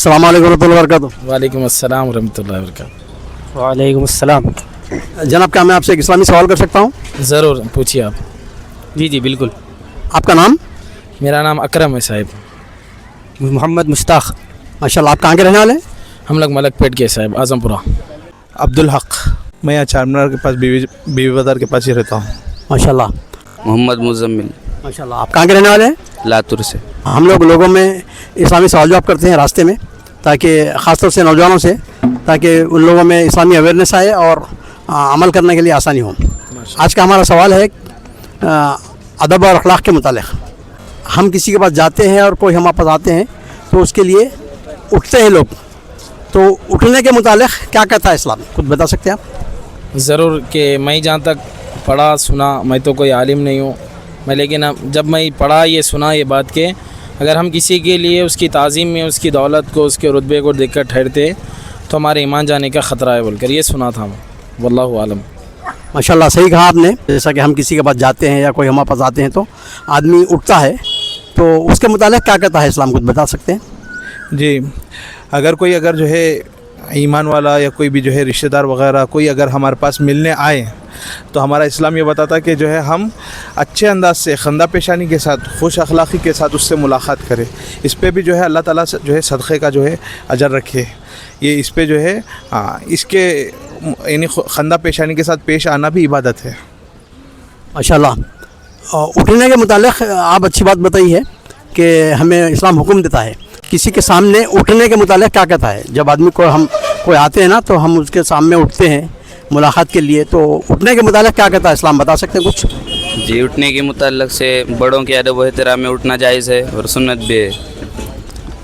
अस्सलाम वालेकुम रहमतुल्लाहि व बरकातुहू। वालेकुम अस्सलाम रहमतुल्लाहि व बरकातुहू। वालेकुम अस्सलाम। जनाब, क्या मैं आपसे एक इस्लामी सवाल कर सकता हूँ? ज़रूर पूछिए आप। जी जी बिल्कुल। आपका नाम? मेरा नाम अकरम है साहिब। मोहम्मद मुश्ताक। माशाल्लाह, आप कहाँ के रहने वाले हैं? हम लोग मलकपेट के साहिब, आजमपुरा। अब्दुल हक। मैं यहाँ चारमीनार के पास बीवी बाजार के पास ही रहता हूँ। माशाल्लाह। मोहम्मद मुजम्मिल। माशाल्लाह, आप कहाँ के रहने वाले हैं? लातूर से। हम लोग लोगों में इस्लामी सवाल जवाब करते हैं रास्ते में, ताकि ख़ासतौर से नौजवानों से, ताकि उन लोगों में इस्लामी अवेयरनेस आए और अमल करने के लिए आसानी हो। आज का हमारा सवाल है अदब और अखलाक के मुतालिक। हम किसी के पास जाते हैं और कोई हमारे पास आते हैं तो उसके लिए उठते हैं लोग, तो उठने के मुतालिक क्या कहता है इस्लाम, कुछ बता सकते हैं आप? ज़रूर कि मैं जहाँ तक पढ़ा सुना, मैं तो कोई आलिम नहीं हूँ मैं, लेकिन जब मैं पढ़ा ये सुना ये बात के अगर हम किसी के लिए उसकी ताज़ीम में उसकी दौलत को उसके रुतबे को देखकर ठहरते तो हमारे ईमान जाने का ख़तरा है बोलकर ये सुना था मैं। वल्लाहु आलम। माशाल्लाह, सही कहा आपने। जैसा कि हम किसी के पास जाते हैं या कोई हमारे पास आते हैं तो आदमी उठता है, तो उसके मुतालिक क्या कहता है इस्लाम, कुछ बता सकते हैं? जी, अगर जो है ईमान वाला या कोई भी जो है रिश्तेदार वगैरह कोई अगर हमारे पास मिलने आए तो हमारा इस्लाम ये बताता है कि जो है हम अच्छे अंदाज से खंदा पेशानी के साथ खुश अखलाक़ी के साथ उससे मुलाकात करें। इस पे भी जो है अल्लाह ताला से जो है सदक़े का जो है अजर रखे। ये इस पे जो है इसके यानी खंदा पेशानी के साथ पेश आना भी इबादत है। माशाल्लाह, उठने के मुतालिक आप अच्छी बात बताई है कि हमें इस्लाम हुक्म देता है। किसी के सामने उठने के मुतालिक क्या कहता है? जब आदमी को हम कोई आते हैं ना तो हम उसके सामने उठते हैं मुलाकात के लिए, तो उठने के मुतालिक क्या कहता है इस्लाम, बता सकते हैं कुछ? जी, उठने के मुताल्लिक़ से बड़ों के अदब व एहतराम में उठना जायज़ है और सुन्नत भी है।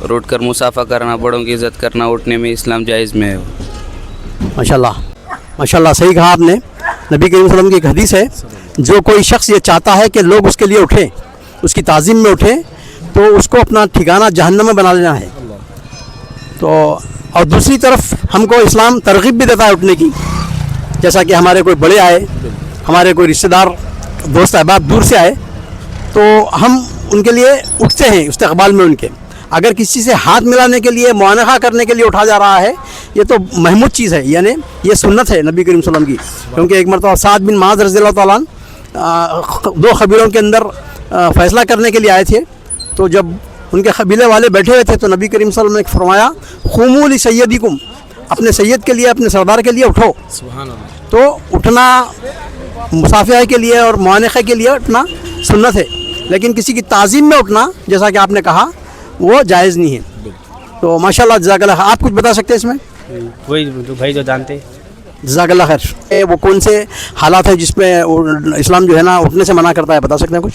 और उठ कर मुसाफ़ा करना, बड़ों की इज़्ज़त करना उठने में इस्लाम जायज़ में है। माशाल्लाह, माशाल्लाह, सही कहा आपने। नबी करीम सल्लल्लाहु अलैहि वसल्लम की एक हदीस है, जो कोई शख्स ये चाहता है कि लोग उसके लिए उठें, उसकी ताज़ीम में उठें, तो उसको अपना ठिकाना जहन्नम में बना लेना है। तो और दूसरी तरफ हमको इस्लाम तरग़ीब भी देता है उठने की। जैसा कि हमारे कोई बड़े आए, हमारे कोई रिश्तेदार दोस्त अहबाब दूर से आए, तो हम उनके लिए उठते हैं इस्तक़बाल में उनके। अगर किसी से हाथ मिलाने के लिए, मुआनक़ा करने के लिए उठा जा रहा है, ये तो महमूद चीज़ है, यानी ये सुन्नत है नबी करीम सल्लल्लाहु अलैहि वसल्लम की। क्योंकि एक मरतबा साद बिन माज़ रज़ियल्लाहु तआला अन्हु दो क़बीलों के अंदर फ़ैसला करने के लिए आए थे, तो जब उनके क़बीले वाले बैठे हुए थे तो नबी करीम सल्लल्लाहु अलैहि वसल्लम ने फरमाया, ख़ुमू ली सय्यदिकुम, अपने सैयद के लिए, अपने सरदार के लिए उठो। सुभान अल्लाह। तो उठना मुसाफ़िया के लिए और मुआनक़े के लिए उठना सुन्नत है, लेकिन किसी की ताज़ीम में उठना, जैसा कि आपने कहा, वो जायज़ नहीं है। तो माशाल्लाह, जज़ाकल्लाह। आप कुछ बता सकते हैं इसमें? वही तो भाई जो जानते। जज़ाकल्लाह खैर। वो कौन से हालात हैं जिसमें इस्लाम जो है ना उठने से मना करता है, बता सकते हैं कुछ?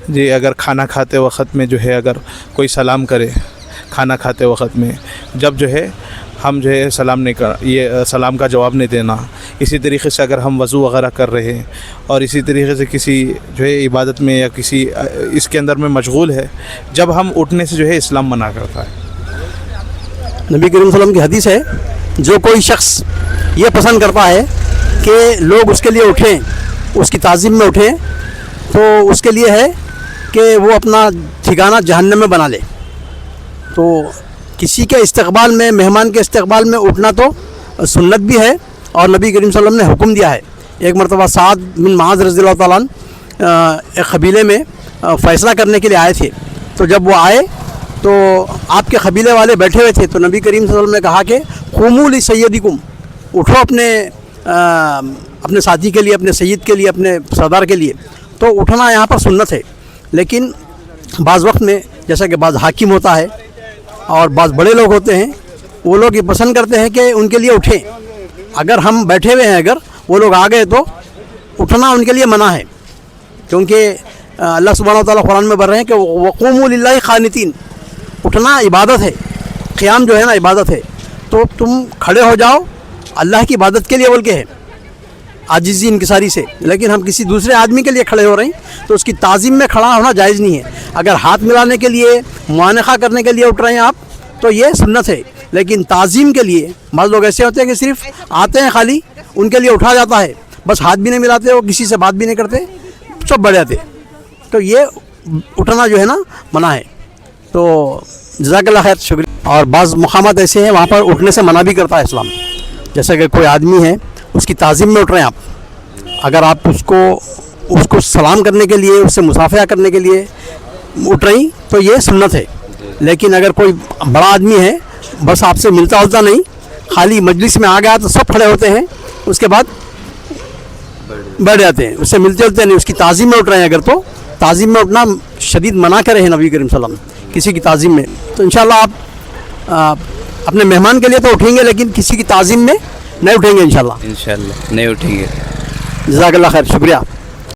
जी, अगर खाना खाते वक्त में जो है अगर कोई सलाम करे, खाना खाते वक्त में जब जो है हम जो है सलाम नहीं कर, ये सलाम का जवाब नहीं देना। इसी तरीके से अगर हम वज़ू वगैरह कर रहे हैं और इसी तरीके से किसी जो है इबादत में या किसी इसके अंदर में मशगूल है, जब हम उठने से जो है इस्लाम मना करता है। नबी करीम सल्लल्लाहु अलैहि वसल्लम की हदीस है, जो कोई शख्स ये पसंद करता है कि लोग उसके लिए उठें, उसकी ताज़ीम में उठें, तो उसके लिए है कि वो अपना ठिकाना जहन्नम में बना ले। तो किसी के इस्तक़बाल में, मेहमान के इस्तक़बाल में उठना तो सुन्नत भी है और नबी करीम सल्लल्लाहु अलैहि वसल्लम ने हुक्म दिया है। एक मरतबा साद बिन माज़ रज़ियल्लाहु तआला अन्हु एक क़बीले में फ़ैसला करने के लिए आए थे, तो जब वो आए तो आपके क़बीले वाले बैठे हुए थे, तो नबी करीम सल्लल्लाहु अलैहि वसल्लम ने कहा कि क़ुमू ली सय्यदिकुम, उठो अपने साथी के लिए, अपने सैयद के लिए, अपने सरदार के लिए। तो उठना यहाँ पर सुन्नत है, लेकिन बाज़ वक्त में जैसा कि बाज़ हाकिम होता है और बाज़ बड़े लोग होते हैं, वो लोग ये पसंद करते हैं कि उनके लिए उठें। अगर हम बैठे हुए हैं, अगर वो लोग आ गए तो उठना उनके लिए मना है, क्योंकि अल्लाह सुब्हानहू व तआला कुरान में बोल रहे हैं कि वक़ूमू लिल्लाहि क़ानितीन, उठना इबादत है, क़ियाम जो है ना इबादत है। तो तुम खड़े हो जाओ अल्लाह की इबादत के लिए बोल के है, आजिज़ी इंकिसारी से। लेकिन हम किसी दूसरे आदमी के लिए खड़े हो रहे हैं तो उसकी ताज़ीम में खड़ा होना जायज़ नहीं है। अगर हाथ मिलाने के लिए, मुआनक़ा करने के लिए उठ रहे हैं आप, तो ये सुन्नत है। लेकिन ताज़ीम के लिए बाज़ लोग ऐसे होते हैं कि सिर्फ आते हैं खाली, उनके लिए उठा जाता है, बस हाथ भी नहीं मिलाते, वो किसी से बात भी नहीं करते, सब बढ़ जाते। तो ये उठना जो है ना मना है। तो जज़ाकल्लाह खैर, शुक्रिया। اور بعض مقامات ایسے ہیں وہاں پر اٹھنے سے منع بھی کرتا ہے اسلام. جیسا کہ کوئی آدمی ہے اس کی تعظیم میں اٹھ رہے ہیں آپ, اگر آپ اس کو سلام کرنے کے لیے, اس سے مصافحہ کرنے کے لیے اٹھ رہی تو یہ سنت ہے. لیکن اگر کوئی بڑا آدمی ہے بس آپ سے ملتا جلتا نہیں, خالی مجلس میں آ گیا تو سب کھڑے ہوتے ہیں, اس کے بعد بیٹھ جاتے ہیں, اس سے ملتے جلتے نہیں, اس کی تعظیم میں اٹھ رہے ہیں اگر تو تعظیم میں اٹھنا شدید منع کرے ہیں نبی کریم صلی اللہ علیہ وسلم کسی کی تعظیم میں. تو انشاءاللہ آپ اپنے مہمان کے لیے تو اٹھیں گے لیکن کسی کی تعظیم میں نہیں اٹھیں گے انشاءاللہ. انشاءاللہ نہیں اٹھیں گے. جزاک اللہ خیر, شکریہ.